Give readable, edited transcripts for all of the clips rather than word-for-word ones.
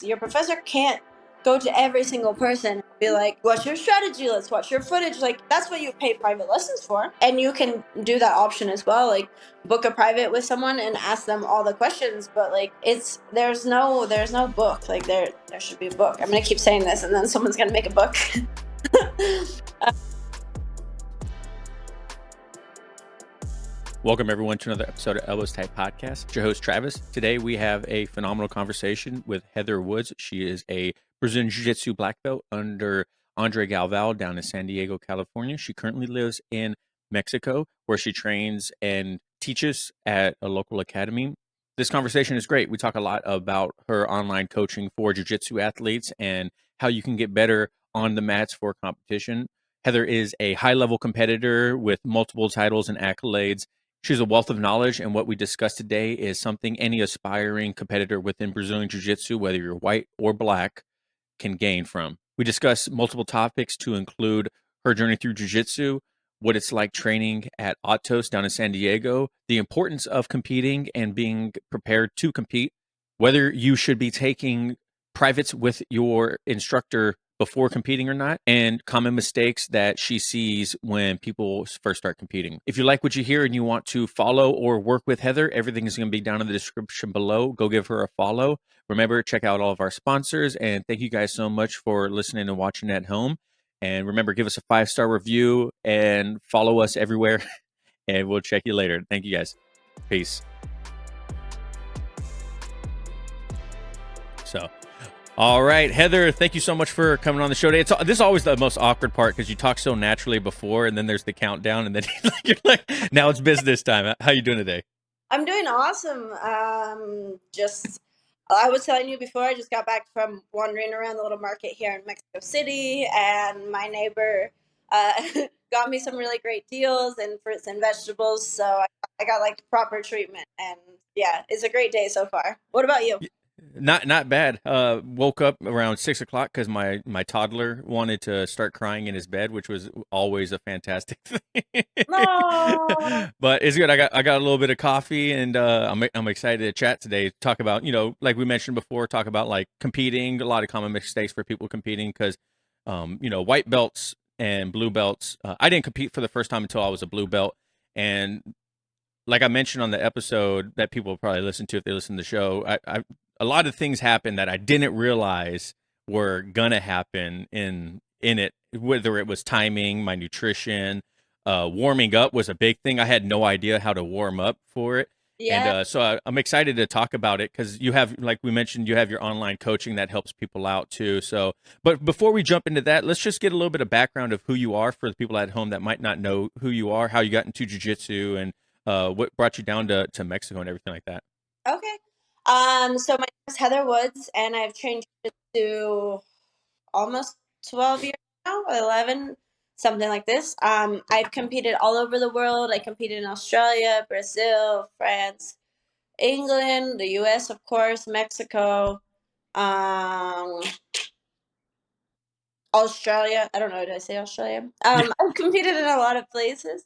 Your professor can't go to every single person and be like, what's your strategy? Let's watch your footage. Like, that's what you pay private lessons for. And you can do that option as well. Like, book a private with someone and ask them all the questions. But like, there's no book. Like, there should be a book. I'm gonna keep saying this, and then someone's gonna make a book. Welcome, everyone, to another episode of Elbows Tight Podcast. It's your host, Travis. Today, we have a phenomenal conversation with Heather Woods. She is a Brazilian Jiu-Jitsu black belt under Andre Galval down in San Diego, California. She currently lives in Mexico, where she trains and teaches at a local academy. This conversation is great. We talk a lot about her online coaching for jiu-jitsu athletes and how you can get better on the mats for competition. Heather is a high-level competitor with multiple titles and accolades. She's a wealth of knowledge, and what we discussed today is something any aspiring competitor within Brazilian Jiu-Jitsu, whether you're white or black, can gain from. We discuss multiple topics to include her journey through Jiu-Jitsu, what it's like training at AtoS down in San Diego, the importance of competing and being prepared to compete, whether you should be taking privates with your instructor before competing or not, and common mistakes that she sees when people first start competing. If you like what you hear and you want to follow or work with Heather, everything is going to be down in the description below. Go give her a follow. Remember, check out all of our sponsors, and thank you guys so much for listening and watching at home. And remember, give us a 5-star review and follow us everywhere, and we'll check you later. Thank you guys. Peace. So, all right, Heather, thank you so much for coming on the show today. This is always the most awkward part because you talk so naturally before, and then there's the countdown, and then you're like, now it's business time. How you doing today? I'm doing awesome. I was telling you before, I just got back from wandering around the little market here in Mexico City, and my neighbor got me some really great deals and fruits and vegetables. So I got like proper treatment, and yeah, it's a great day so far. What about you? Not bad. Woke up around 6 o'clock because my toddler wanted to start crying in his bed, which was always a fantastic thing. No. But it's good. I got a little bit of coffee, and I'm excited to chat today. Talk about, like we mentioned before, talk about like competing. A lot of common mistakes for people competing because white belts and blue belts. I didn't compete for the first time until I was a blue belt, and like I mentioned on the episode that people will probably listen to if they listen to the show, a lot of things happened that I didn't realize were gonna happen in it. Whether it was timing, my nutrition, warming up was a big thing. I had no idea how to warm up for it. Yeah. And so I'm excited to talk about it because you have, like we mentioned, you have your online coaching that helps people out too. So, but before we jump into that, let's just get a little bit of background of who you are for the people at home that might not know who you are, how you got into jiu-jitsu, and what brought you down to Mexico and everything like that. Okay. So my name is Heather Woods, and I've trained jiu-jitsu almost 12 years now, 11, something like this. I've competed all over the world. I competed in Australia, Brazil, France, England, the US, of course, Mexico, um, Australia. I don't know, did I say Australia? I've competed in a lot of places.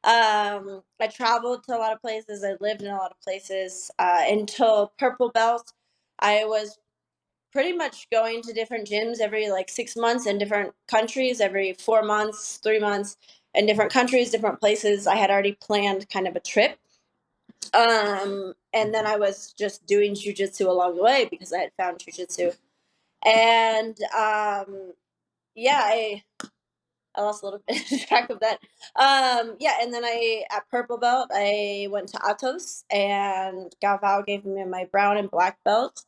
I traveled to a lot of places. I lived in a lot of places. Until purple belt, I was pretty much going to different gyms every like 6 months in different countries, every 4 months, 3 months in different countries, different places. I had already planned kind of a trip. And then I was just doing jujitsu along the way because I had found jujitsu. And yeah, I lost a little bit of track of that. Yeah, and then at purple belt, I went to AtoS, and Galval gave me my brown and black belt.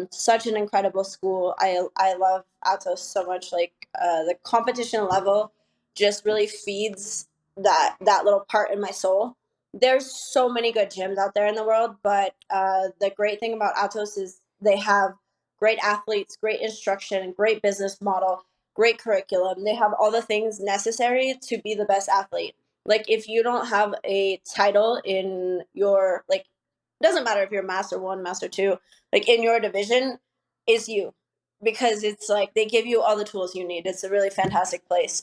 Such an incredible school. I love AtoS so much. Like the competition level just really feeds that little part in my soul. There's so many good gyms out there in the world, but the great thing about AtoS is they have great athletes, great instruction, great business model, great curriculum. They have all the things necessary to be the best athlete. Like if you don't have a title in your like, it doesn't matter if you're master 1, master 2, like in your division is you, because it's like they give you all the tools you need. It's a really fantastic place.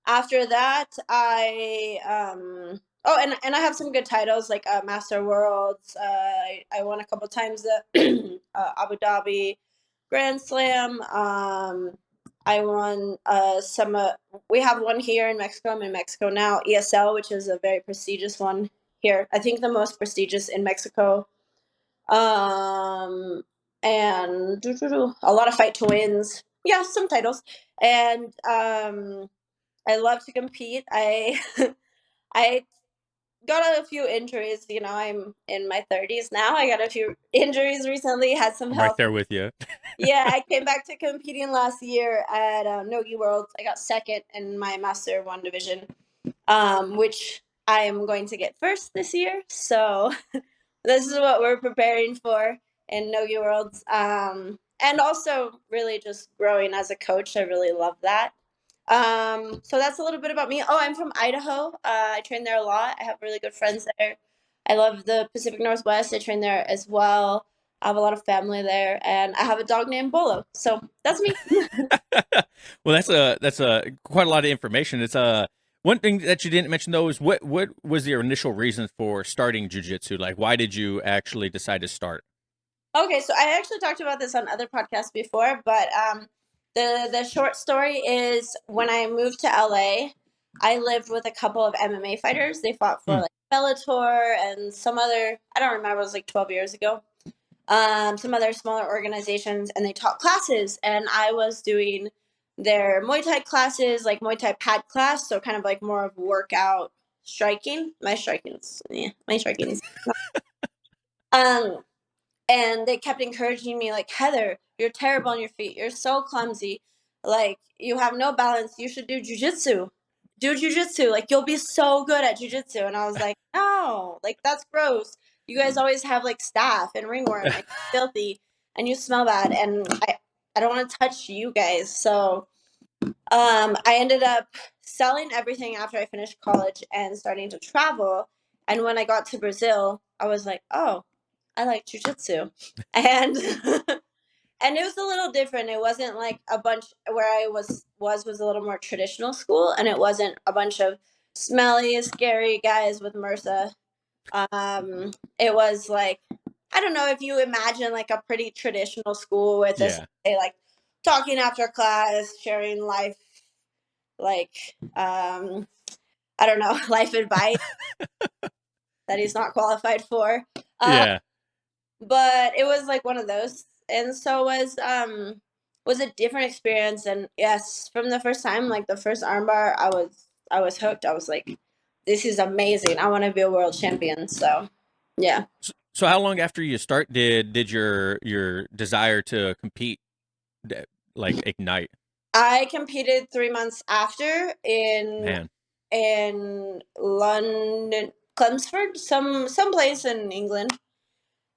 After that, I Oh, and I have some good titles like Master Worlds. I won a couple times the Abu Dhabi Grand Slam. I won some. We have one here in Mexico. I'm in Mexico now. ESL, which is a very prestigious one here. I think the most prestigious in Mexico. And a lot of fight to wins. Yeah, some titles. And I love to compete. I I got a few injuries. You know, I'm in my 30s now. I got a few injuries recently. Had some I'm right health. there with you. Yeah, I came back to competing last year at Nogi Worlds. I got second in my Master One division, which I am going to get first this year. So this is what we're preparing for in Nogi Worlds. And also really just growing as a coach. I really love that. So that's a little bit about me. Oh, I'm from Idaho. I train there a lot. I have really good friends there. I love the Pacific Northwest. I train there as well. I have a lot of family there, and I have a dog named Bolo. So that's me. Well, that's a quite a lot of information. It's one thing that you didn't mention though is what was your initial reason for starting jujitsu? Like, why did you actually decide to start? Okay, so I actually talked about this on other podcasts before, but the short story is when I moved to LA, I lived with a couple of MMA fighters. They fought for Hmm. like Bellator and some other, I don't remember, it was like 12 years ago. Some other smaller organizations, and they taught classes, and I was doing their Muay Thai classes, like Muay Thai pad class, so kind of like more of workout striking. My striking's. Um, and they kept encouraging me like, Heather, you're terrible on your feet, you're so clumsy, like you have no balance, you should do jujitsu, like you'll be so good at jujitsu. And I was like, no, like that's gross, you guys always have like staph and ringworm and filthy and you smell bad, and I don't want to touch you guys. So I ended up selling everything after I finished college and starting to travel. And when I got to Brazil, I was like, oh, I like jujitsu. And and it was a little different. It wasn't like a bunch where I was a little more traditional school, and it wasn't a bunch of smelly, scary guys with MRSA. It was like, I don't know if you imagine like a pretty traditional school with this, Yeah. like talking after class, sharing life, like I don't know, life advice that he's not qualified for. Uh, Yeah. but it was like one of those, and so was a different experience. And yes, from the first time, like the first armbar, I was hooked. I was like, this is amazing. I want to be a world champion. So yeah. So how long after you start did your desire to compete uh, like ignite? I competed 3 months after in Man. London, Chelmsford, some place in England,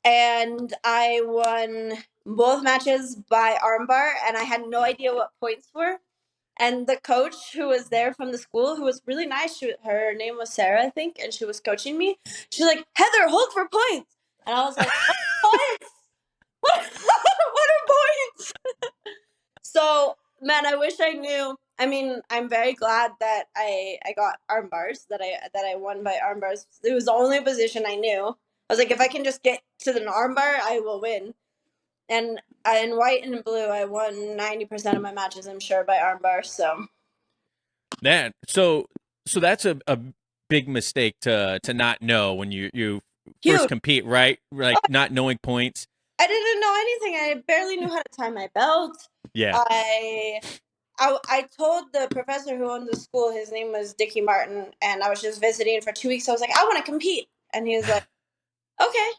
and I won both matches by armbar, and I had no idea what points were. And the coach who was there from the school, who was really nice, her name was Sarah, I think, and she was coaching me. She's like, Heather, hold for points. And I was like, what points? What, what are points? So, man, I wish I knew. I mean, I'm very glad that I got arm bars, that I won by arm bars. It was the only position I knew. I was like, if I can just get to the arm bar, I will win. And in white and blue, I won 90% of my matches, I'm sure, by arm bar. So That so that's a big mistake to not know when you first huge. compete, right? Like not knowing points. I didn't know anything. I barely knew how to tie my belt. Yeah. I I told the professor who owned the school, his name was Dickie Martin, and I was just visiting for 2 weeks. I was like, I want to compete, and he was like, okay,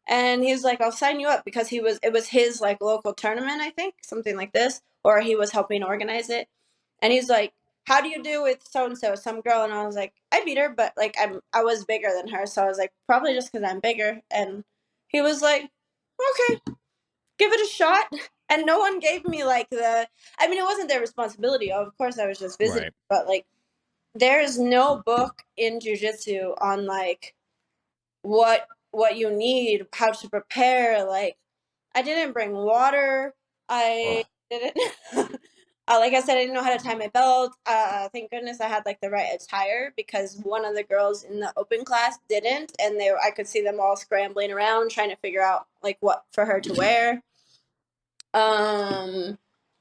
and he was like, I'll sign you up, because it was his like local tournament, I think, something like this, or he was helping organize it, and he's like, how do you do with so and so, some girl? And I was like, I beat her, but like I was bigger than her, so I was like, probably just because I'm bigger, and he was like, okay, give it a shot. And no one gave me like I mean, it wasn't their responsibility. Of course, I was just visiting, Right. but like, there's no book in jujitsu on like what you need, how to prepare. Like, I didn't bring water. I Oh. didn't. like I said, I didn't know how to tie my belt. Thank goodness I had like the right attire, because one of the girls in the open class didn't, and I could see them all scrambling around trying to figure out like what for her to wear. And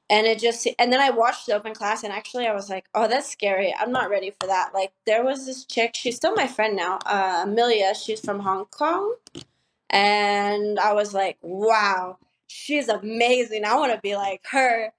then I watched the open class, and actually I was like, oh, that's scary. I'm not ready for that. Like, there was this chick, she's still my friend now, Amelia. She's from Hong Kong, and I was like, wow, she's amazing. I want to be like her.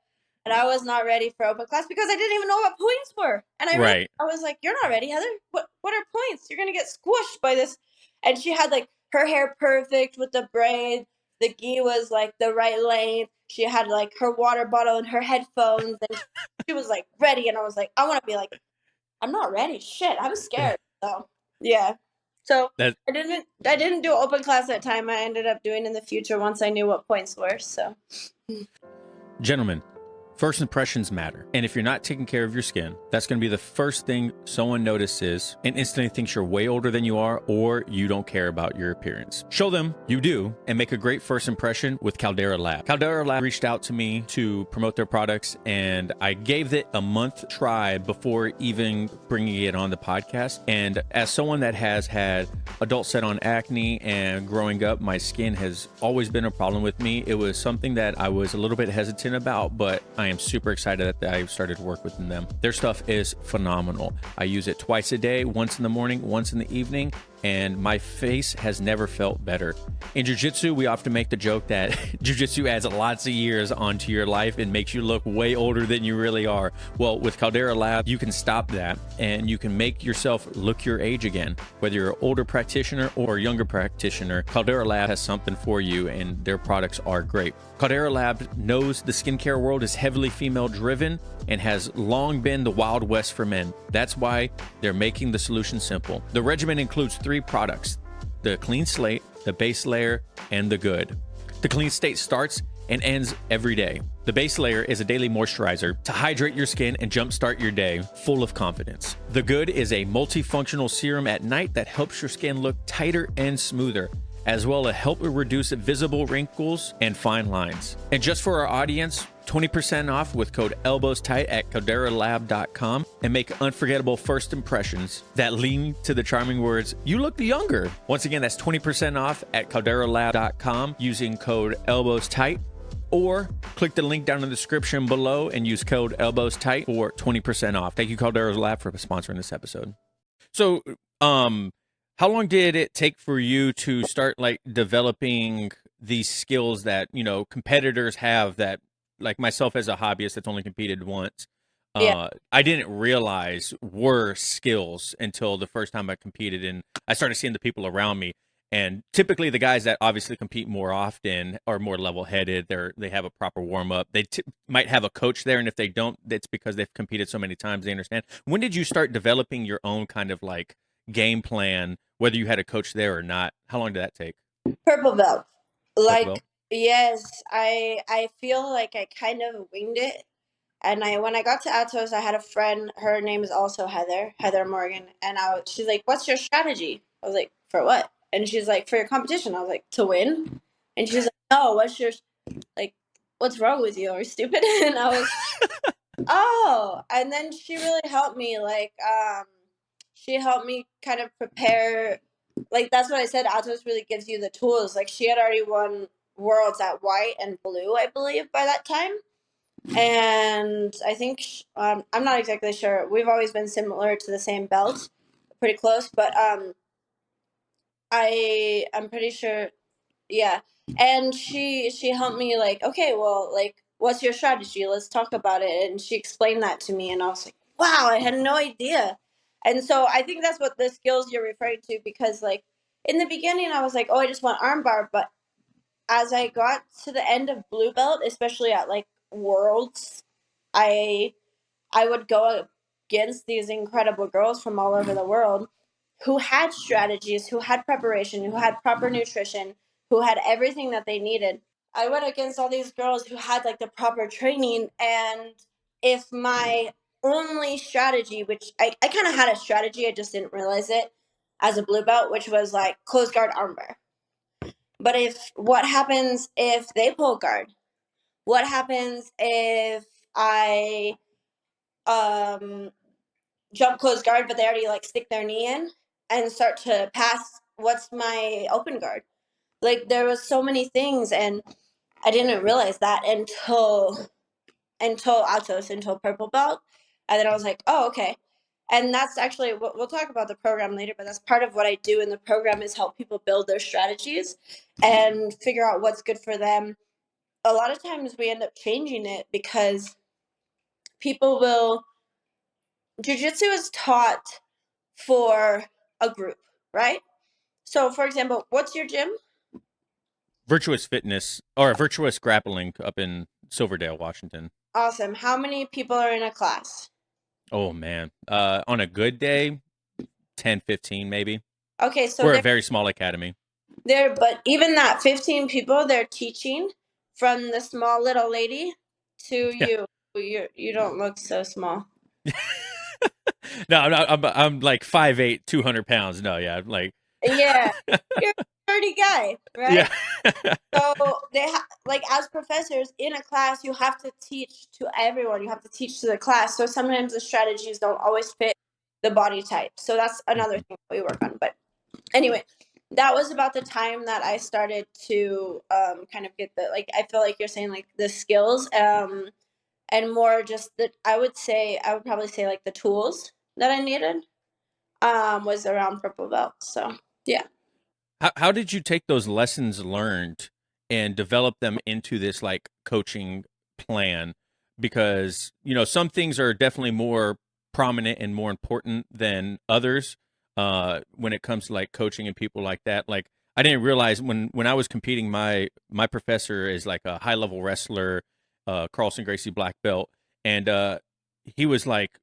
And I was not ready for open class because I didn't even know what points were. And Right. I was like, you're not ready, Heather. What are points? You're gonna get squished by this. And she had like her hair perfect with the braid. The gi was like the right length. She had like her water bottle and her headphones, and she was like ready. And I was like, I want to be like, I'm not ready. Shit, I'm scared. So yeah. So That I didn't do open class that time. I ended up doing in the future once I knew what points were. So Gentlemen, first impressions matter. And if you're not taking care of your skin, that's going to be the first thing someone notices and instantly thinks you're way older than you are, or you don't care about your appearance. Show them you do, and make a great first impression with Caldera Lab. Caldera Lab reached out to me to promote their products, and I gave it a month try before even bringing it on the podcast. And as someone that has had adult set on acne and growing up, my skin has always been a problem with me. It was something that I was a little bit hesitant about, but I am super excited that I started to work with them. Their stuff is phenomenal. I use it twice a day, once in the morning, once in the evening, and my face has never felt better. In jiu-jitsu, we often make the joke that jiu-jitsu adds lots of years onto your life and makes you look way older than you really are. Well, with Caldera Lab, you can stop that and you can make yourself look your age again. Whether you're an older practitioner or a younger practitioner, Caldera Lab has something for you, and their products are great. Caldera Lab knows the skincare world is heavily female driven and has long been the Wild West for men. That's why they're making the solution simple. The regimen includes 3 products: the Clean Slate, the Base Layer, and the Good. The Clean Slate starts and ends every day. The base layer is a daily moisturizer to hydrate your skin and jumpstart your day full of confidence. The Good is a multifunctional serum at night that helps your skin look tighter and smoother, as well as help reduce visible wrinkles and fine lines. And just for our audience, 20% off with code ELBOWSTIGHT at calderalab.com, and make unforgettable first impressions that lead to the charming words, "You look younger." Once again, that's 20% off at calderalab.com using code ELBOWSTIGHT, or click the link down in the description below and use code ELBOWSTIGHT for 20% off. Thank you, Caldera Lab, for sponsoring this episode. So, how long did it take for you to start like developing these skills that, competitors have, that like myself as a hobbyist that's only competed once, yeah. I didn't realize were skills until the first time I competed, and I started seeing the people around me. And typically the guys that obviously compete more often are more level-headed. They have a proper warm-up. They might have a coach there, and if they don't, it's because they've competed so many times, they understand. When did you start developing your own kind of like game plan, whether you had a coach there or not? How long did that take? Purple belt. Purple belt? Like, yes, I feel like I kind of winged it. And when I got to AtoS, I had a friend. Her name is also Heather Morgan. And she's like, "What's your strategy?" I was like, "For what?" And she's like, "For your competition." I was like, "To win?" And she's like, "No, like, what's wrong with you? Are you stupid?" And I was, oh. And then she really helped me. Like, she helped me kind of prepare. Like, that's what I said. AtoS really gives you the tools. Like, she had already won worlds at white and blue, I believe, by that time. And I think I'm not exactly sure. We've always been similar to the same belt, pretty close. But I'm pretty sure, yeah. And she helped me, like, okay, well, like, what's your strategy? Let's talk about it. And she explained that to me, and I was like, wow, I had no idea. And so I think that's what the skills you're referring to, because like in the beginning I was like, oh, I just want armbar, but as I got to the end of blue belt, especially at like worlds, I I would go against these incredible girls from all over the world who had strategies, who had preparation, who had proper nutrition, who had everything that they needed. I went against all these girls who had like the proper training, and if my only strategy, which I kind of had a strategy, I just didn't realize it as a blue belt, which was like close guard armbar. But what happens if they pull guard? What happens if I jump close guard, but they already like stick their knee in and start to pass what's my open guard. Like there was so many things, and I didn't realize that until AtoS, until purple belt, and then I was like, oh, okay. And that's actually what we'll talk about the program later, but that's part of what I do in the program is help people build their strategies and figure out what's good for them. A lot of times we end up changing it because people will jiu-jitsu is taught for a group, right? So for example, what's your gym? Virtuous Fitness or Virtuous Grappling up in Silverdale, Washington. Awesome. How many people are in a class? Oh man. On a good day, 10, 15 maybe. Okay, so We're a very small academy. but even that 15 people, they're teaching from the small little lady to Yeah. you. You don't look so small. No, I'm like 5'8", 200 pounds. No, yeah, I'm like Yeah, you're a sturdy guy, yeah. right? So like as professors in a class, you have to teach to everyone. You have to teach to the class. So sometimes the strategies don't always fit the body type. So that's another Mhm. thing we work on. But anyway, that was about the time that I started to kind of get the like I feel like you're saying like the skills and more just that I would probably say like the tools that I needed was around purple belt. So yeah. How did you take those lessons learned and develop them into this like coaching plan? Because, some things are definitely more prominent and more important than others when it comes to like coaching and people like that. Like I didn't realize when I was competing, my professor is like a high level wrestler, Carlson Gracie black belt, and he was like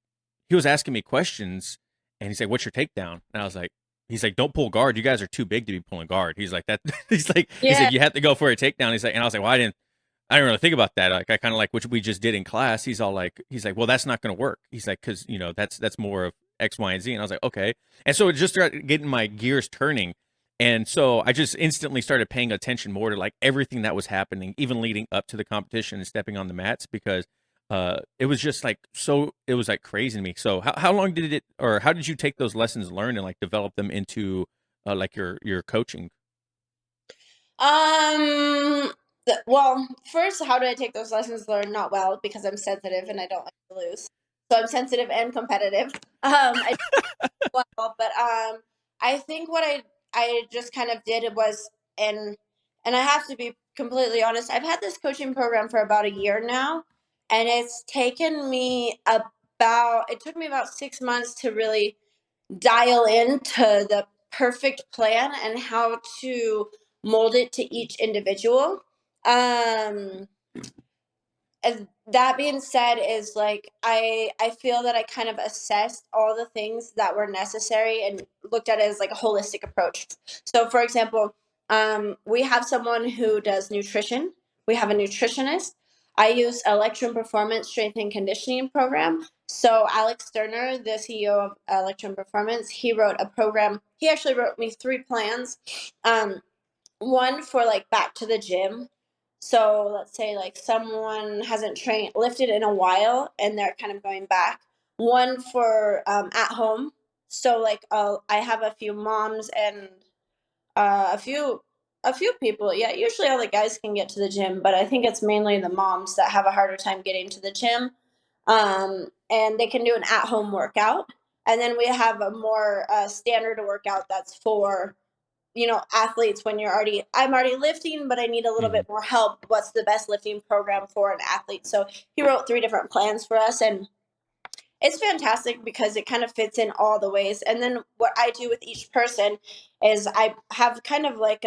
he was asking me questions and he's like, "What's your takedown?" And I was like, he's like, "Don't pull guard. You guys are too big to be pulling guard." He's like that. He's Yeah. like, "You have to go for a takedown." He's like, and I was like, "Well, I didn't really think about that. Like, I kind of like which we just did in class." He's like, "Well, that's not going to work." He's like, "Because that's more of X, Y, and Z." And I was like, "Okay." And so it just started getting my gears turning, and so I just instantly started paying attention more to like everything that was happening, even leading up to the competition and stepping on the mats because it was just like it was like crazy to me. So how long did it or how did you take those lessons learned and like develop them into like your coaching? Um. Well, first, how do I take those lessons learned? Not well, because I'm sensitive and I don't like to lose. So I'm sensitive and competitive. I well, but I think what I just kind of did was and I have to be completely honest. I've had this coaching program for about a year now, and it took me about 6 months to really dial into the perfect plan and how to mold it to each individual. Um, and that being said is like I feel that I kind of assessed all the things that were necessary and looked at it as like a holistic approach. So for example, we have someone who does nutrition. We have a nutritionist. I use Electrum Performance Strength and Conditioning program. So Alex Sterner, the CEO of Electrum Performance, he wrote a program. He actually wrote me 3 plans. One for like back to the gym. So let's say like someone hasn't trained lifted in a while and they're kind of going back. One for at home. So like I have a few moms and uh, a few a few people. Yeah, usually all the guys can get to the gym, but I think it's mainly the moms that have a harder time getting to the gym. And they can do an at home workout. And then we have a more standard workout that's for athletes when I'm already lifting, but I need a little Mhm. bit more help. What's the best lifting program for an athlete? So he wrote 3 different plans for us, and it's fantastic because it kind of fits in all the ways. And then what I do with each person is I have kind of like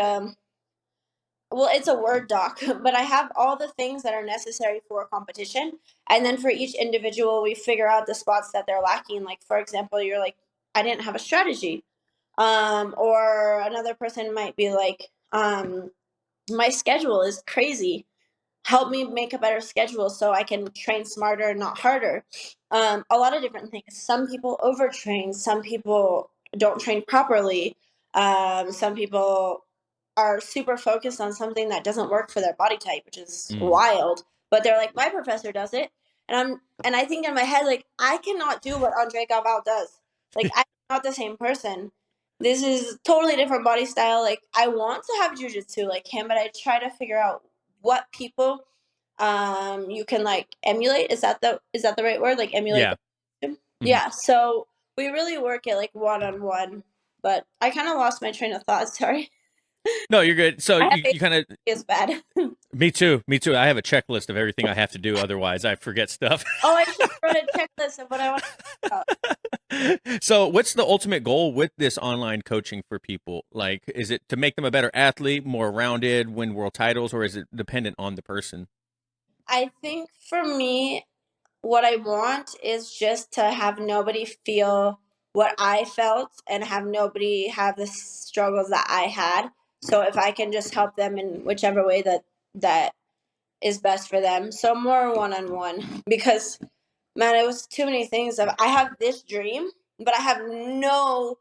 well, it's a Word doc, but I have all the things that are necessary for a competition. And then for each individual, we figure out the spots that they're lacking. Like, for example, you're like, I didn't have a strategy. Or another person might be like, my schedule is crazy. Help me make a better schedule so I can train smarter, not harder. A lot of different things. Some people overtrain. Some people don't train properly. Some people are super focused on something that doesn't work for their body type, which is Mm. wild. But they're like, my professor does it. And I think in my head, like, I cannot do what Andre Galval does. Like, I'm not the same person. This is totally different body style. Like, I want to have jujitsu like him, but I try to figure out what people you can like emulate. Is that the right word? Like emulate Yeah. the Mhm. yeah. So we really work it like one on one. But I kind of lost my train of thought. Sorry. No, you're good. So I have you kind of, is bad. me too. Me too. I have a checklist of everything I have to do. Otherwise, I forget stuff. Oh, I should have wrote a checklist of what I want to talk about. So, what's the ultimate goal with this online coaching for people? Like, is it to make them a better athlete, more rounded, win world titles, or is it dependent on the person? I think for me, what I want is just to have nobody feel what I felt and have nobody have the struggles that I had. So if I can just help them in whichever way that is best for them. So more one on one because man, it was too many things of I have this dream, but I have no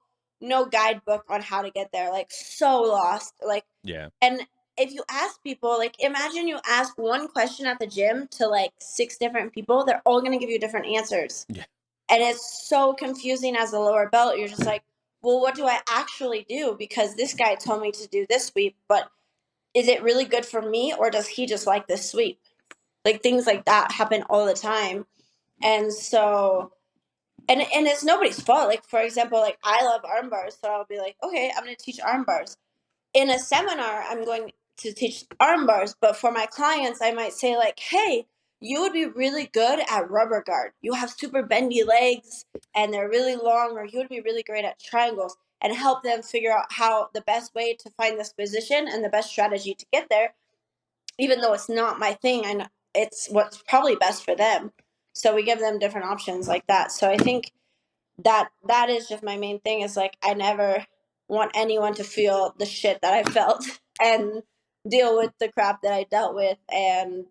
guidebook on how to get there. Like so lost. Like Yeah. and if you ask people, like imagine you ask one question at the gym to like six different people, they're all gonna give you different answers. Yeah. And it's so confusing as a lower belt. You're just like, well, what do I actually do? Because this guy told me to do this sweep, but is it really good for me or does he just like this sweep? Like things like that happen all the time. And so and it's nobody's fault. Like for example, like I love arm bars, so I'll be like, okay, I'm gonna teach arm bars. In a seminar, I'm going to teach arm bars, but for my clients, I might say like, hey, you would be really good at rubber guard. You have super bendy legs and they're really long, or you would be really great at triangles and help them figure out how the best way to find this position and the best strategy to get there. Even though it's not my thing, I know it's what's probably best for them. So we give them different options like that. So I think that is just my main thing is like I never want anyone to feel the shit that I felt and deal with the crap that I dealt with. And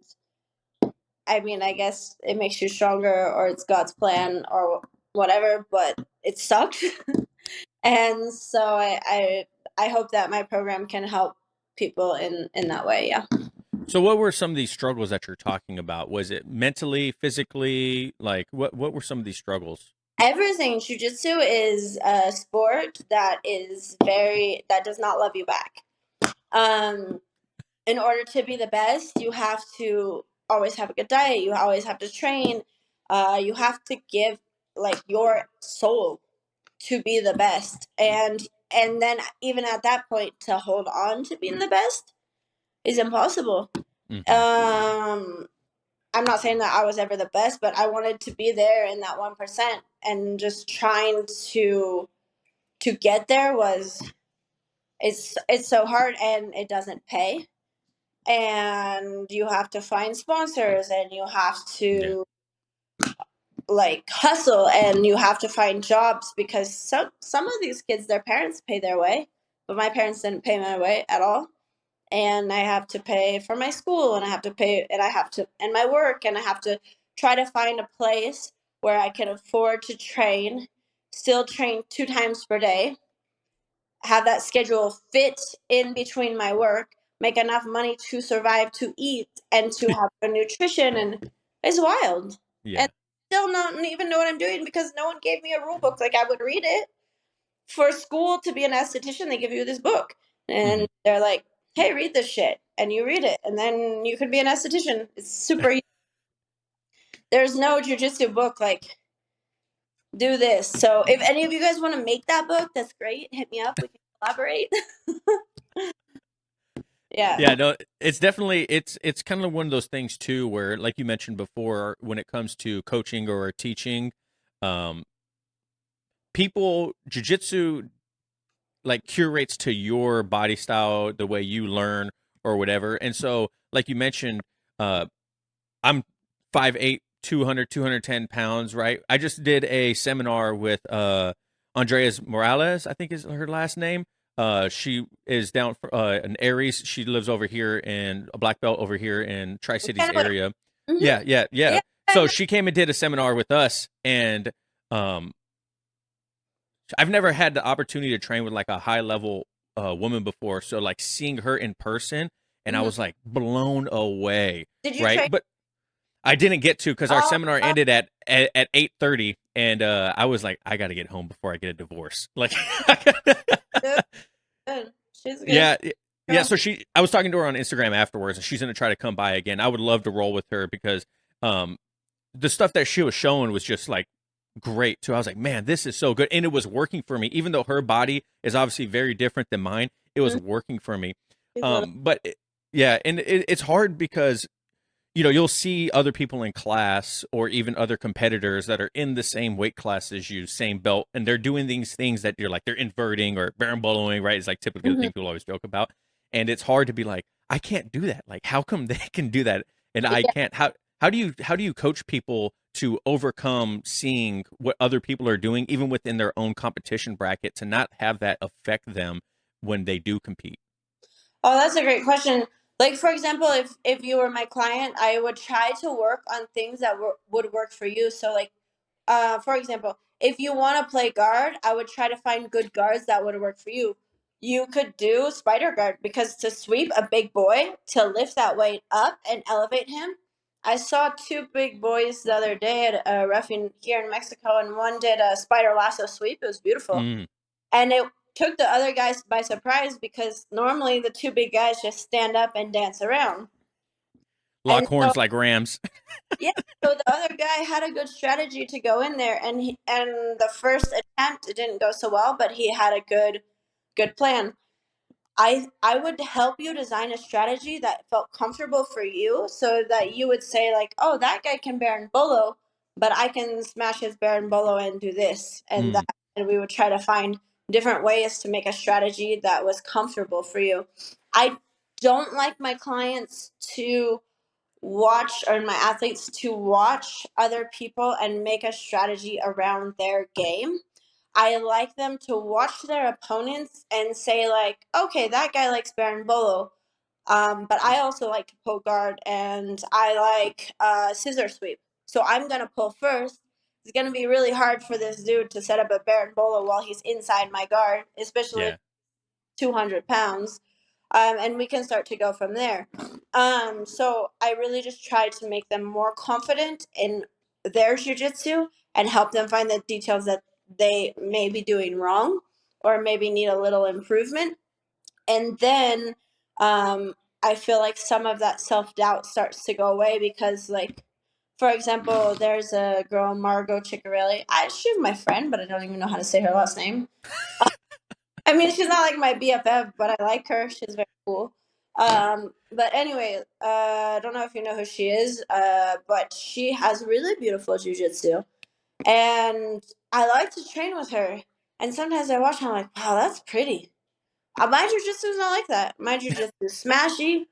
I mean, I guess it makes you stronger or it's God's plan or whatever, but it sucked. And so I hope that my program can help people in that way. Yeah. So, what were some of these struggles that you're talking about? Was it mentally, physically? Like, what were some of these struggles? Everything. Jiu-jitsu is a sport that does not love you back. Um, in order to be the best, you have to always have a good diet. You always have to train. You have to give like your soul to be the best, and then even at that point, to hold on to being the best is impossible. Hmm. Um, I'm not saying that I was ever the best, but I wanted to be there in that 1%, and just trying to get there was it's so hard and it doesn't pay and you have to find sponsors and you have Yeah. to like hustle and you have to find jobs because some of these kids their parents pay their way but my parents didn't pay my way at all and I have to pay for my school and I have to pay and I have to and my work and I have to try to find a place where I can afford to train still train 2 times per day have that schedule fit in between my work, make enough money to survive, to eat, and to have a nutrition, and it's wild. And Yeah. still not even know what I'm doing because no one gave me a rule book. Like I would read it for school to be an esthetician. They give you this book, Hmm. and they're like, "Hey, read this shit," and you read it, and then you can be an esthetician. It's super easy. There's no jujitsu book like do this. So if any of you guys want to make that book, that's great. Hit me up. We can collaborate. Yeah. Yeah, no, it's definitely it's kind of one of those things too where like you mentioned before when it comes to coaching or teaching, um people jujitsu like curates to your body style, the way you learn or whatever. And so like you mentioned, uh I'm 5'8", 210 pounds, right? I just did a seminar with Andreas Morales, I think is her last name. She is down for an Aries. She lives over here in a black belt over here in Tri Cities Kind of like, area. mhm. Yeah, yeah, yeah. Yeah, So she came and did a seminar with us, and um, I've never had the opportunity to train with like a high level woman before. So like seeing her in person, and I mhm. was like blown away, Did you right? train? But I didn't get to because our Oh, seminar ended at 8:30, and I was like, I got to get home before I get a divorce. Like, good, good. She's good. yeah, yeah. Girl. So I was talking to her on Instagram afterwards, and she's gonna try to come by again. I would love to roll with her because um, the stuff that she was showing was just like great too. I was like, man, this is so good, and it was working for me. Even though her body is obviously very different than mine, it was Mhm. working for me. She's little. Yeah, and it's hard because you'll see other people in class or even other competitors that are in the same weight class as you, same belt, and they're doing these things that you're like, they're inverting or berimboloing, right? It's like typically the Mhm. thing people always joke about. And it's hard to be like, I can't do that. Like, how come they can do that and I Yeah. can't? How do you coach people to overcome seeing what other people are doing, even within their own competition bracket, to not have that affect them when they do compete? Oh, that's a great question. Like for example, if you were my client, I would try to work on things that would work for you. So like, for example, if you want to play guard, I would try to find good guards that would work for you. You could do spider guard because to sweep a big boy, to lift that weight up and elevate him. I saw two big boys the other day at a roughing here in Mexico, and one did a spider lasso sweep. It was beautiful. Mm. And it took the other guys by surprise because normally the two big guys just stand up and dance around. Lock And so horns like rams. yeah, so the other guy had a good strategy to go in there, and the first attempt it didn't go so well, but he had a good plan. I would help you design a strategy that felt comfortable for you so that you would say like, "Oh, that guy can bear and bolo, but I can smash his bear and bolo and do this and Mm. that." And we would try to find different ways to make a strategy that was comfortable for you. I don't like my clients to watch or my athletes to watch other people and make a strategy around their game. I like them to watch their opponents and say like, okay, that guy likes Baron Bolo, but I also like to pull guard and I like scissor sweep. So I'm gonna pull first. It's gonna be really hard for this dude to set up a Baron Bolo while he's inside my guard, especially Yeah. 200 pounds. And we can start to go from there. So I really just try to make them more confident in their jujitsu and help them find the details that they may be doing wrong or maybe need a little improvement. And then I feel like some of that self doubt starts to go away because, like, for example, there's a girl, Margot Ciccarelli. She's my friend, but I don't even know how to say her last name. I mean, she's not like my BFF, but I like her. She's very cool. But anyway, I don't know if you know who she is, but she has really beautiful jujitsu, and I like to train with her. And sometimes I watch, and I'm like, wow, that's pretty. My jujitsu is not like that. My jujitsu is smashy.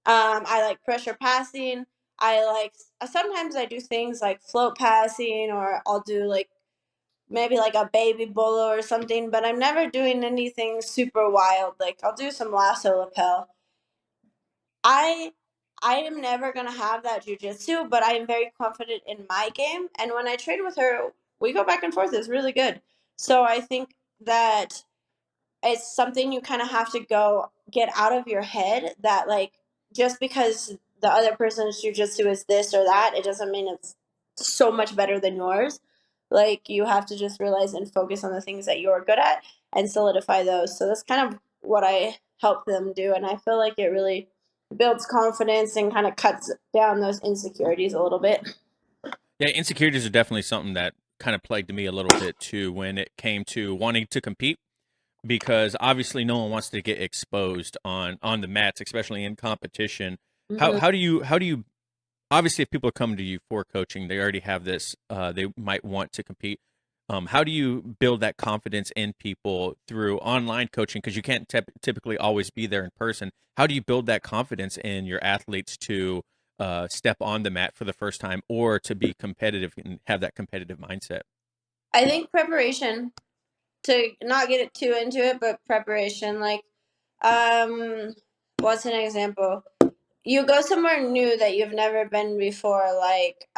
I like pressure passing. I like sometimes I do things like float passing, or I'll do like maybe like a baby bolo or something, but I'm never doing anything super wild. Like I'll do some lasso lapel. I I am never gonna have that jujitsu, but I am very confident in my game. And when I train with her, we go back and forth. It's really good. So I think that it's something you kind of have to go get out of your head that like just because the other person's jujitsu is this or that, it doesn't mean it's so much better than yours. Like you have to just realize and focus on the things that you're good at and solidify those. So that's kind of what I help them do, and I feel like it really builds confidence and kind of cuts down those insecurities a little bit. Yeah, insecurities are definitely something that kind of plagued me a little bit too when it came to wanting to compete because obviously no one wants to get exposed on the mats, especially in competition. How Mhm. how do you how do you obviously if people are coming to you for coaching, they already have this they might want to compete. How do you build that confidence in people through online coaching because you can't typically always be there in person? How do you build that confidence in your athletes to step on the mat for the first time or to be competitive and have that competitive mindset? I think preparation, to not get it too into it, but preparation. Like, um, what's an example? You go somewhere new that you've never been before. Like,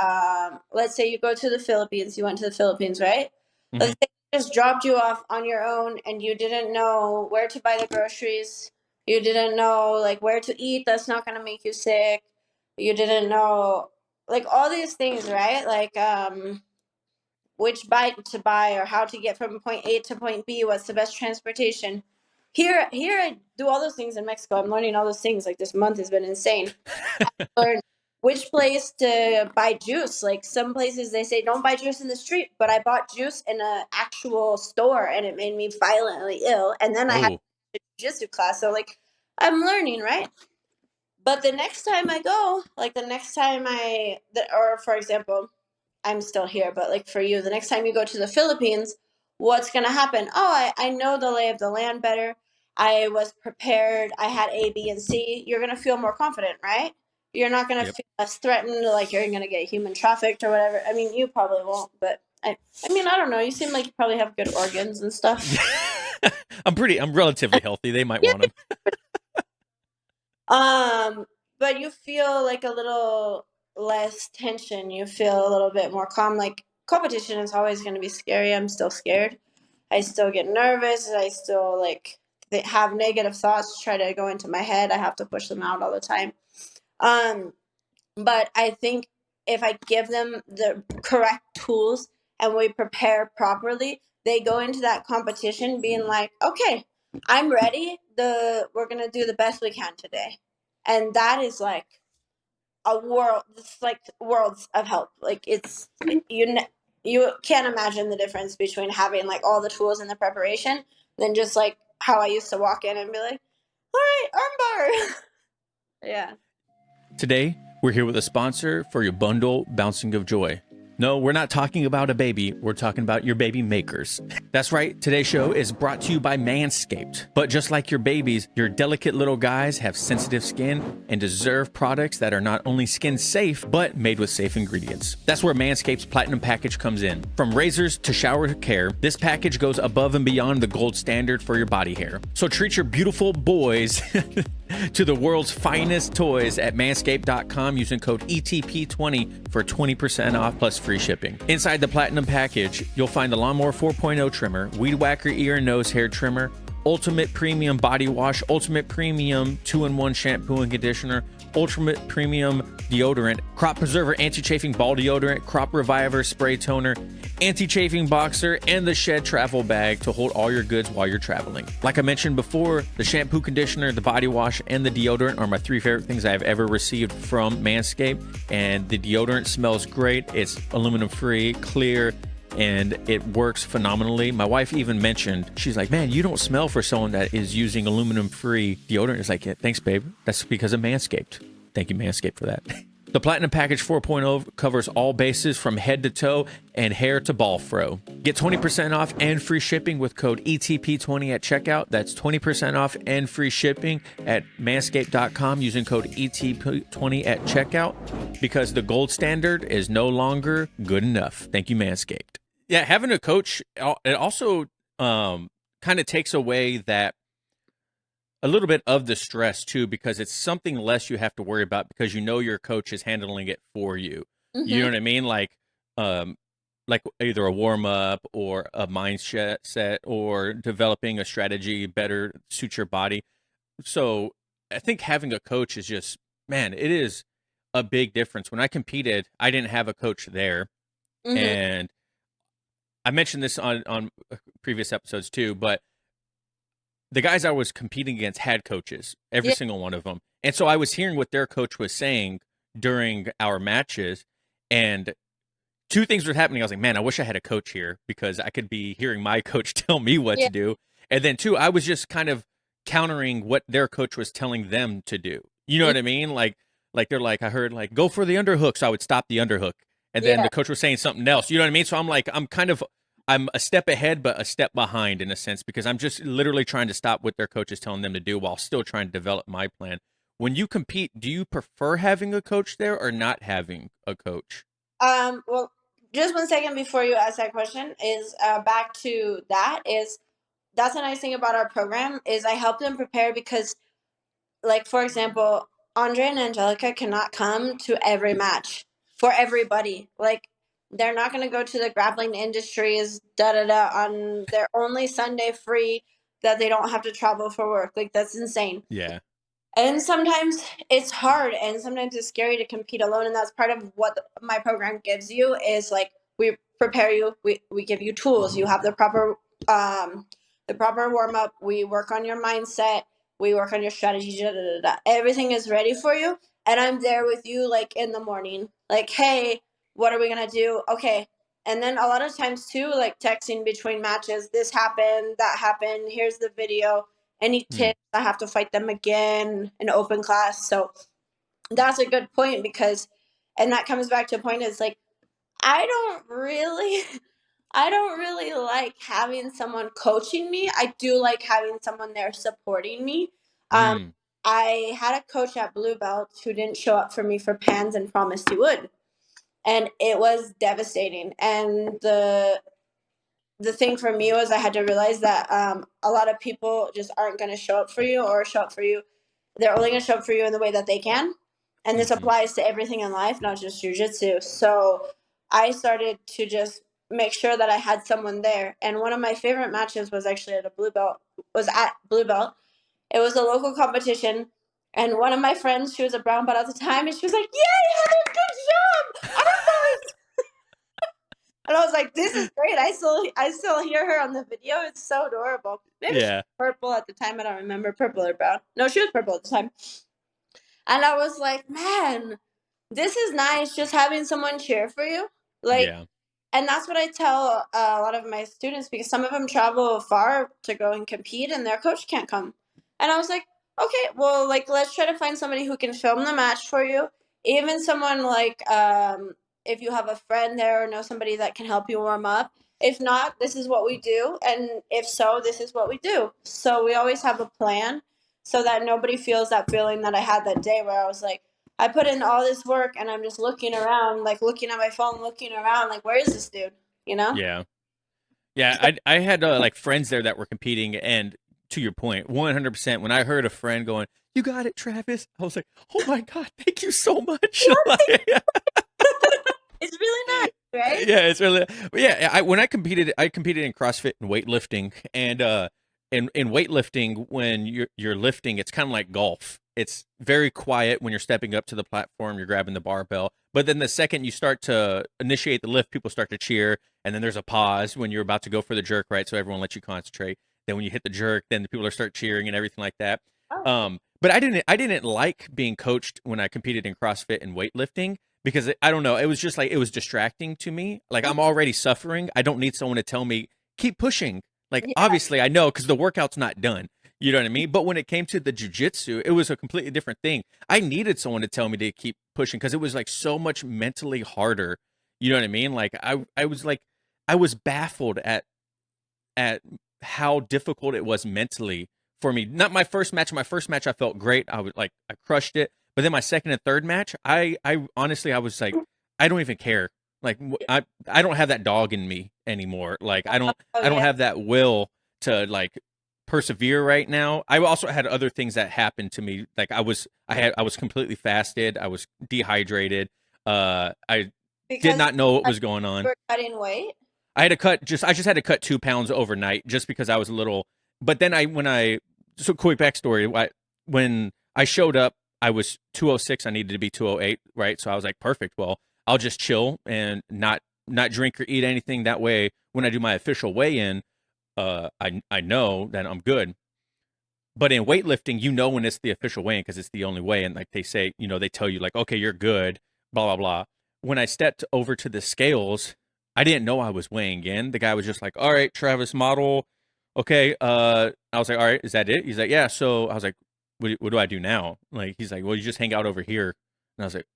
let's say you go to the Philippines. You went to the Philippines, right? Hmm. Let's say they just dropped you off on your own, and you didn't know where to buy the groceries. You didn't know like where to eat. That's not gonna make you sick. You didn't know like all these things, right? Like which bike to buy or how to get from point A to point B, what's the best transportation. Here I do all those things in Mexico. I'm learning all those things. Like this month has been insane. Learn which place to buy juice. Like some places they say don't buy juice in the street, but I bought juice in an actual store and it made me violently ill. And then I had Oh, a jiu-jitsu class. So like I'm learning, right? But the next time I go, like the next time or for example, I'm still here, but like for you, the next time you go to the Philippines, what's going to happen? Oh, I know the lay of the land better. I was prepared. I had A, B, and C. You're going to feel more confident, right? You're not going to yep. feel less threatened, like you're going to get human trafficked or whatever. I mean, you probably won't, but I mean, I don't know. You seem like you probably have good organs and stuff. I'm relatively healthy. They might want them. Um, but you feel like a little less tension. You feel a little bit more calm. Like competition is always going to be scary. I'm still scared. I still get nervous. I still like have negative thoughts try to go into my head. I have to push them out all the time. Um, but I think if I give them the correct tools and we prepare properly, they go into that competition being like, okay, I'm ready. We're gonna do the best we can today, and that is like a world. It's like worlds of help. Like you can't imagine the difference between having like all the tools and the preparation than just like how I used to walk in and be like, all right, armbar. Yeah. Today, we're here with a sponsor for your bundle Bouncing of Joy. No, we're not talking about a baby. We're talking about your baby makers. That's right. Today's show is brought to you by Manscaped. But just like your babies, your delicate little guys have sensitive skin and deserve products that are not only skin safe, but made with safe ingredients. That's where Manscaped's Platinum Package comes in. From razors to shower care, this package goes above and beyond the gold standard for your body hair. So treat your beautiful boys to the world's finest toys at manscaped.com using code ETP20 for 20% off plus free shipping. Inside the Platinum Package, you'll find the Lawnmower 4.0 trimmer, Weed Whacker ear and nose hair trimmer, Ultimate Premium Body Wash, Ultimate Premium 2-in-1 Shampoo and Conditioner, Ultimate Premium Deodorant, Crop Preserver Anti-Chafing Ball Deodorant, Crop Reviver Spray Toner, Anti-Chafing Boxer, and the Shed Travel Bag to hold all your goods while you're traveling. Like I mentioned before, the shampoo, conditioner, the body wash, and the deodorant are my 3 favorite things I've ever received from Manscaped, and the deodorant smells great. It's aluminum-free, clear, and it works phenomenally. My wife even mentioned, she's like, man, you don't smell for someone that is using aluminum-free deodorant. It's like, yeah, thanks, babe. That's because of Manscaped. Thank you, Manscaped, for that. The Platinum Package 4.0 covers all bases from head to toe and hair to ball fro. Get 20% off and free shipping with code ETP20 at checkout. That's 20% off and free shipping at manscaped.com using code ETP20 at checkout, because the gold standard is no longer good enough. Thank you, Manscaped. Yeah, having a coach, it also kind of takes away that a little bit of the stress too, because it's something less you have to worry about because you know your coach is handling it for you. You know Mm-hmm. what I mean? Like either a warm up or a mindset set or developing a strategy better suit your body. So I think having a coach is just, man, it is a big difference. When I competed, I didn't have a coach there, Mm-hmm. and I mentioned this on previous episodes too, but the guys I was competing against had coaches, every Yeah. single one of them. And so I was hearing what their coach was saying during our matches, and 2 things were happening. I was like, man, I wish I had a coach here because I could be hearing my coach tell me what Yeah. to do. And then 2, I was just kind of countering what their coach was telling them to do. You know what I mean? Like they're like, I heard like, go for the underhook. So I would stop the underhook. And then Yeah. the coach was saying something else. You know what I mean? So I'm like, I'm a step ahead, but a step behind in a sense, because I'm just literally trying to stop what their coach is telling them to do while still trying to develop my plan. When you compete, do you prefer having a coach there or not having a coach? Well, just 1 second before you ask that question is back to that is that's the nice thing about our program is I help them prepare because, like for example, Andre and Angelica cannot come to every match for everybody. Like they're not going to go to the grappling industries da da da on their only Sunday free that they don't have to travel for work. Like that's insane. Yeah. And sometimes it's hard and sometimes it's scary to compete alone, and that's part of what my program gives you is like we prepare you, we give you tools, you have the proper warm up, we work on your mindset, we work on your strategy, da, da, da, da. Everything is ready for you, and I'm there with you like in the morning, like, hey, what are we gonna do? Okay. And then a lot of times too, like texting between matches, this happened, that happened, here's the video, any Mm. tips, I have to fight them again in open class. So that's a good point because, and that comes back to a point is like, I don't really, I don't really like having someone coaching me. I do like having someone there supporting me. Um, Mm. I had a coach at Blue Belt who didn't show up for me for pans and promised he would. And it was devastating. And the thing for me was I had to realize that a lot of people just aren't going to show up for you or show up for you. They're only going to show up for you in the way that they can. And this Mm-hmm. applies to everything in life, not just jujitsu. So I started to just make sure that I had someone there. And one of my favorite matches was actually at a blue belt, was at Blue Belt. It was a local competition. And one of my friends, she was a brown belt at the time, and she was like, "Yay, Heather, good job! Awesome!" And I was like, "This is great." I still hear her on the video. It's so adorable. Maybe she Yeah. was purple at the time. I don't remember, purple or brown. No, she was purple at the time. And I was like, "Man, this is nice. Just having someone cheer for you." Like, Yeah. and that's what I tell a lot of my students because some of them travel far to go and compete, and their coach can't come. And I was like, "Okay, well, like let's try to find somebody who can film the match for you. Even someone like if you have a friend there or know somebody that can help you warm up. If not, this is what we do, and if so, this is what we do." So we always have a plan so that nobody feels that feeling that I had that day where I was like, I put in all this work and I'm just looking around, like looking at my phone, looking around, like, where is this dude? You know? Yeah. Yeah. I had like friends there that were competing, and to your point, 100%. When I heard a friend going, "You got it, Travis," I was like, "Oh my god, thank you so much!" Like, It's really nice, right? yeah, it's really. But yeah, when I competed in CrossFit and weightlifting, and in weightlifting, when you're lifting, it's kind of like golf. It's very quiet when you're stepping up to the platform, you're grabbing the barbell. But then the second you start to initiate the lift, people start to cheer, and then there's a pause when you're about to go for the jerk, right? So everyone lets you concentrate. Then when you hit the jerk, then the people are start cheering and everything like that. Oh, But I didn't like being coached when I competed in CrossFit and weightlifting because I don't know, it was just like it was distracting to me. Like I'm already suffering. I don't need someone to tell me keep pushing. Like yeah, obviously I know because the workout's not done. You know what I mean? But when it came to the jujitsu, it was a completely different thing. I needed someone to tell me to keep pushing because it was like so much mentally harder. You know what I mean? Like I was like I was baffled at how difficult it was mentally for me. Not my first match. My first match I felt great. I was like I crushed it. But then my second and third match, I honestly I was like I don't even care. Like I don't have that dog in me anymore. Like oh I don't yeah, have that will to like persevere right now. I also had other things that happened to me. Like I was completely fasted. I was dehydrated. I did because not know what you was going on. were cutting weight. I just had to cut 2 pounds overnight just because I was a little. But then so quick backstory. When I showed up, I was 206. I needed to be 208, right? So I was like, perfect. Well, I'll just chill and not drink or eat anything. That way, when I do my official weigh in, I know that I'm good. But in weightlifting, you know when it's the official weigh in because it's the only way. And like they say, they tell you like, okay, you're good, blah blah blah. When I stepped over to the scales, I didn't know I was weighing in. The guy was just like, all right, Travis model. Okay. I was like, all right, is that it? He's like, yeah. So I was like, what do I do now? Like, he's like, well, you just hang out over here. And I was like,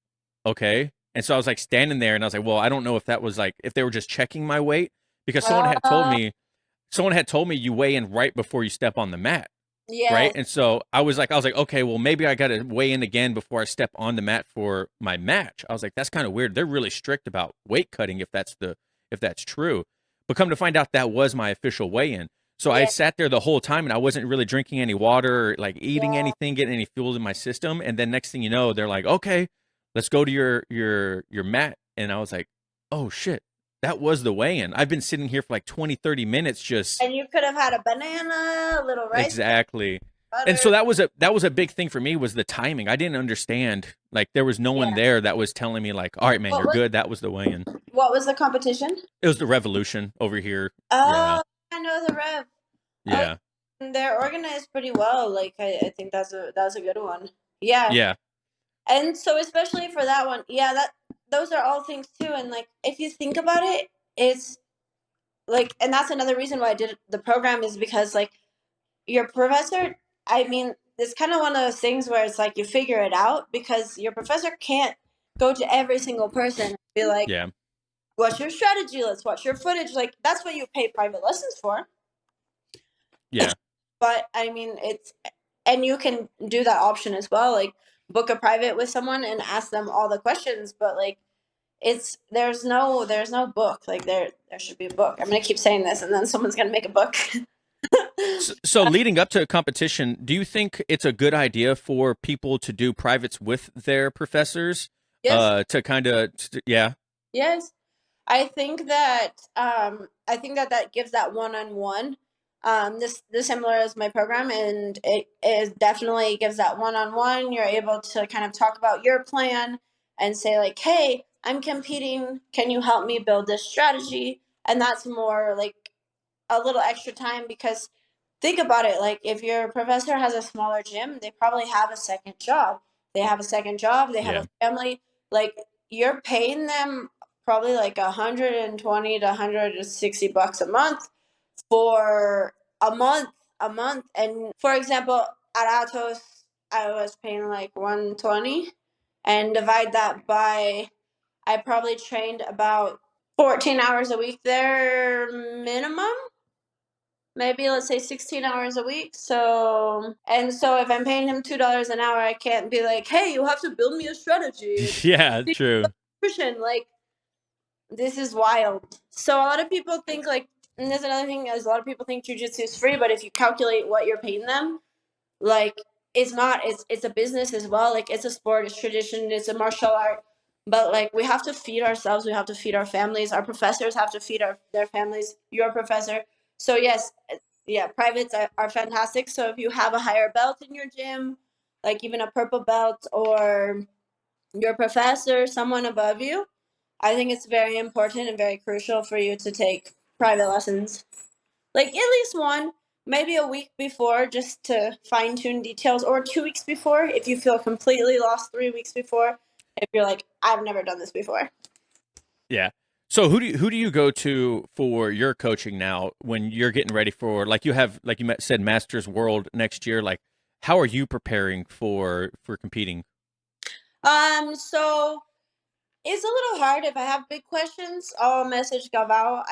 okay. And so I was like standing there and I was like, well, I don't know if that was like, if they were just checking my weight because Uh, someone had told me you weigh in right before you step on the mat. Right. yes, And so I was like, okay, well, maybe I got to weigh in again before I step on the mat for my match. I was like, that's kind of weird. They're really strict about weight cutting if that's true. But come to find out that was my official weigh in. So I yeah, sat there the whole time and I wasn't really drinking any water or like eating yeah. anything, getting any fuel in my system. And then next thing you know, they're like, okay, let's go to your mat. And I was like, oh shit, that was the weigh in. I've been sitting here for like 20, 30 minutes just And you could have had a banana, a little rice. exactly. And so butter. that was a big thing for me, was the timing. I didn't understand. Like, there was no one Yeah. there that was telling me like, all right, man, What you're was good. That was the weigh-in. what was the competition? It was the Revolution over here. Yeah. Oh, I know the Rev. Oh, Yeah. they're organized pretty well. Like I think that's a good one. Yeah. Yeah. And so especially for that one, yeah, that those are all things too. And like if you think about it, it's like, and that's another reason why I did the program, is because like your professor, I mean, it's kind of one of those things where it's like you figure it out, because your professor can't go to every single person and be like, Yeah. what's your strategy? Let's watch your footage. Like that's what you pay private lessons for. Yeah. But I mean, and you can do that option as well, like book a private with someone and ask them all the questions. But like, there's no book. Like there should be a book. I'm gonna keep saying this, and then someone's gonna make a book. So leading up to a competition, do you think it's a good idea for people to do privates with their professors? Yes, To kind of, yeah, yes. I think that that gives that one-on-one. This similar as my program, and it definitely gives that one-on-one. You're able to kind of talk about your plan and say like, "Hey, I'm competing. Can you help me build this strategy?" And that's more like a little extra time, because think about it, like if your professor has a smaller gym, they probably have a second job. They have a second job, they have yeah, a family. Like you're paying them probably like 120 to 160 bucks a month for a month. And for example, at AtoS, I was paying like 120, and divide that by, I probably trained about 14 hours a week there minimum, maybe let's say 16 hours a week. So if I'm paying him $2 an hour, I can't be like, hey, you have to build me a strategy, yeah, true. nutrition. Like this is wild. So a lot of people think like, and there's another thing, is a lot of people think jujitsu is free, but if you calculate what you're paying them, like it's not, it's a business as well. Like it's a sport, it's tradition, it's a martial art. But like we have to feed ourselves, we have to feed our families, our professors have to feed their families, your professor. So yes, yeah, privates are fantastic. So if you have a higher belt in your gym, like even a purple belt, or your professor, someone above you, I think it's very important and very crucial for you to take private lessons, like at least one, maybe a week before, just to fine tune details, or 2 weeks before if you feel completely lost, 3 weeks before if you're like, I've never done this before. Yeah. So who do you go to for your coaching now when you're getting ready for, like, you have, like you said, Masters World next year? Like, how are you preparing for competing? So it's a little hard. If I have big questions, I'll message Galval.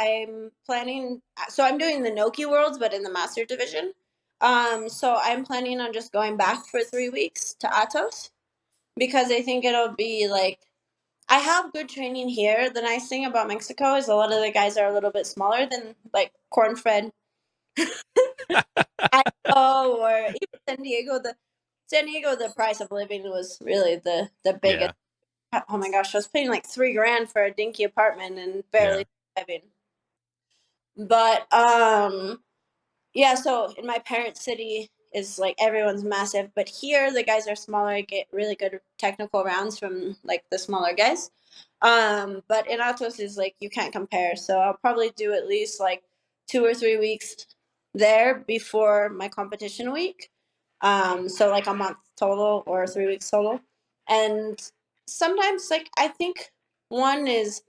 So I'm doing the Noki Worlds, but in the Master Division. So I'm planning on just going back for 3 weeks to AtoS, because I think it'll be like, I have good training here. The nice thing about Mexico is a lot of the guys are a little bit smaller than like corn-fed Idaho, or even San Diego. The price of living was really the biggest. Yeah, Oh my gosh, I was paying like 3 grand for a dinky apartment and yeah, barely surviving. But yeah, so in my parents' city is like everyone's massive, but here the guys are smaller. I get really good technical rounds from like the smaller guys. But in AtoS is like you can't compare. So I'll probably do at least like 2 or 3 weeks there before my competition week. So like a month total or 3 weeks total. And sometimes like I think one is,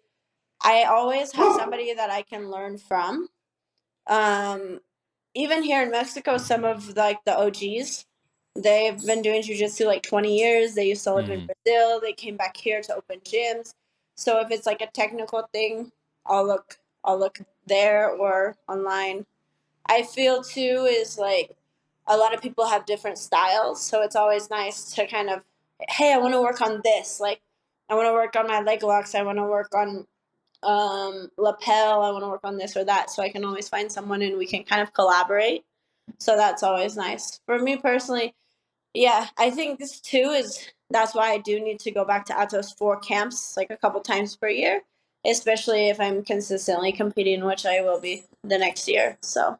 I always have somebody that I can learn from. Um, Even here in Mexico, some of like the OGs, they've been doing jujitsu like 20 years. They used to live in mm, Brazil. They came back here to open gyms. So if it's like a technical thing, I'll look there or online. I feel too is like a lot of people have different styles, so it's always nice to kind of, hey, I want to work on this. Like I want to work on my leg locks. I want to work on lapel. I want to work on this or that. So I can always find someone and we can kind of collaborate. So that's always nice for me personally. Yeah, I think this too is, that's why I do need to go back to AtoS for camps like a couple times per year, especially if I'm consistently competing, which I will be the next year. So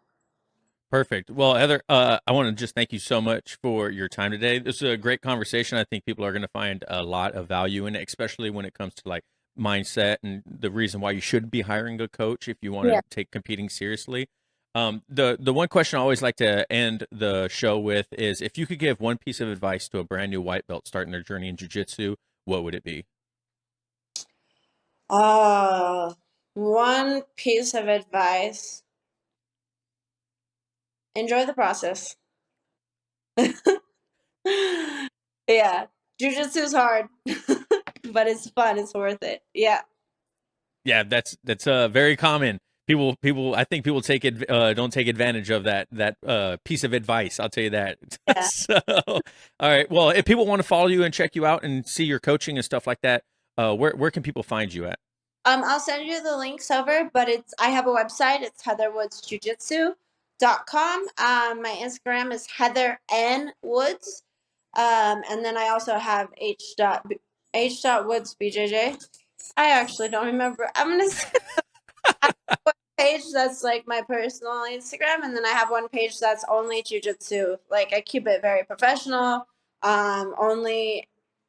Perfect. Well, Heather, I want to just thank you so much for your time today. This is a great conversation. I think people are going to find a lot of value in it, especially when it comes to like mindset and the reason why you should be hiring a coach if you want Yeah. to take competing seriously. The one question I always like to end the show with is if you could give one piece of advice to a brand new white belt starting their journey in jiu-jitsu, what would it be? One piece of advice: enjoy the process. Yeah, jujitsu is hard, but it's fun. It's worth it. Yeah. Yeah, that's very common. People I think people don't take advantage of that piece of advice. I'll tell you that. Yeah. So, all right. Well, if people want to follow you and check you out and see your coaching and stuff like that, where can people find you at? I'll send you the links over, but I have a website. It's heatherwoodsjujitsu.com. My Instagram is Heather N Woods. And then I also have H dot Woods BJJ. I actually don't remember. I'm gonna say I have one page that's like my personal Instagram, and then I have one page that's only jujitsu. Like I keep it very professional.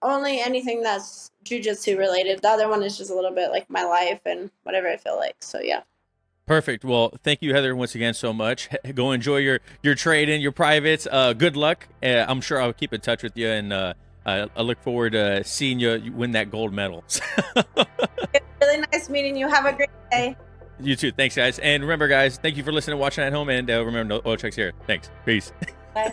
Only anything that's jujitsu related. The other one is just a little bit like my life and whatever I feel like. So yeah. Perfect. Well, thank you, Heather, once again so much. Go enjoy your trade in your privates. Good luck. I'm sure I'll keep in touch with you, and I look forward to seeing you win that gold medal. It's really nice meeting you. Have a great day. You too. Thanks, guys. And remember, guys, thank you for listening and watching at home. And remember, no oil checks here. Thanks. Peace. Bye.